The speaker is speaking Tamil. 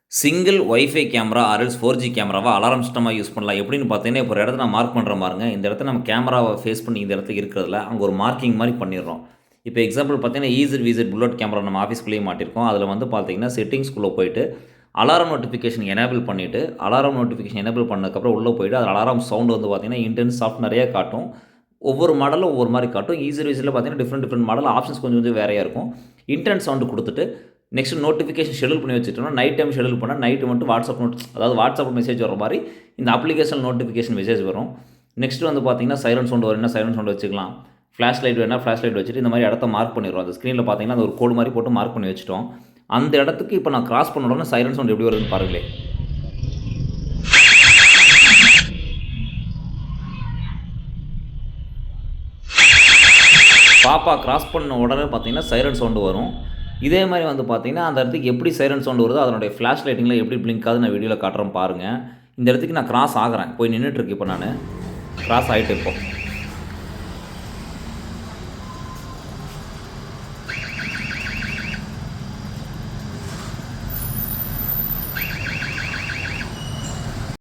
Single wifi camera or else 4G கேமராவா அலாரம் சிஸ்டமா யூஸ் பண்ணலாம். எப்படின்னு பார்த்தீங்கன்னா, இப்போ ஒரு இடத்த நான் மார்க் பண்றேன் பாருங்க. இந்த இடத்த நம்ம கேமராவ ஃபேஸ் பண்ணி இந்த இடத்துல இருக்கிறதுல, அங்க ஒரு மார்க்கிங் மாரி பண்ணிடுறோம். இப்போ எக்ஸாம்பிள் பார்த்தீங்கன்னா, EZVZ புல்லட் கேமரா நம்ம ஆஃபீஸ்க்குள்ளேயே மாட்டியிருக்கோம். அதில வந்து பார்த்தீங்கன்னா, செட்டிங்ஸ்குள்ள போயிட்டு, அலாரம் நோட்டிஃபிகேஷன் எனேபிள் பண்ணிட்டு, அலாரம் நோட்டிஃபிகேஷன் எனேபிள் பண்ணதுக்கப்புறம் உள்ள போயிட்டு, அதில அலாரம் சவுண்ட் வந்து பார்த்தீங்கன்னா, இன்டென்ஸ், சாஃப்ட் நெறைய காட்டும். ஒவ்வொரு மாடலும் ஒவ்வொரு மாரி காட்டும். EZVZல பார்த்தீங்கன்னா, டிஃபரெண்ட் மாடல் ஆப்ஷன்ஸ் கொஞ்சம் கொஞ்சம் வேறையா இருக்கும். இன்டென்ஸ் சவுண்ட் குடுத்துட்டு நெக்ஸ்ட் நோட்டிஃபிகேஷன் ஷெட்யூல் பண்ணி வச்சுட்டோம்னா, நைட் டைம் ஷெட்யூல் பண்ணா, நைட் மட்டும் வாட்ஸ்அப் அதாவது வாட்ஸ்அப் மெசேஜ் வர மாரி இந்த அப்ளிகேஷன் நோட்டிஃபிகேஷன் மெசேஜ் வரும். நெக்ஸ்ட் வந்து பார்த்தீங்கன்னா, சைலன்ட் சவுண்ட் வரும்னா சைலன்ட் சவுண்ட் வச்சுக்கலாம். ஃபிளாஷ் லைட் வேணா ஃபிளாஷ் லைட் வச்சுட்டு இந்த மாரி இடத்த மார்க் பண்ணிருவோம். அந்த ஸ்க்ரீன்ல பார்த்தீங்கன்னா, அது ஒரு கோடு மாரி போட்டு மார்க் பண்ணி வச்சுட்டோம். அந்த இடத்துக்கு இப்போ நான் கிராஸ் பண்ண உடனே சைலன்ட் சவுண்ட் எப்படி வருதுன்னு பாருங்களேன். பாப்பா கிராஸ் பண்ண உடனே பார்த்தீங்கன்னா, சைரன் சவுண்ட் வரும். இதே மாரி வந்து பார்த்தீங்கன்னா, அந்த இடத்துக்கு எப்படி சைரன் சவுண்ட் வருதோ, அதனுடைய ஃபிளாஷ் லைட்டிங்கில எப்படி பிளிங்க் ஆகுது நான் வீடியோல காட்டுறேன் பாருங்க. இந்த இடத்துக்கு நான் கிராஸ் ஆகுறேன். போய் நின்னுட்டு இருக்கு இப்போ நானு. கிராஸ் ஆயிட்டேன் இப்போ.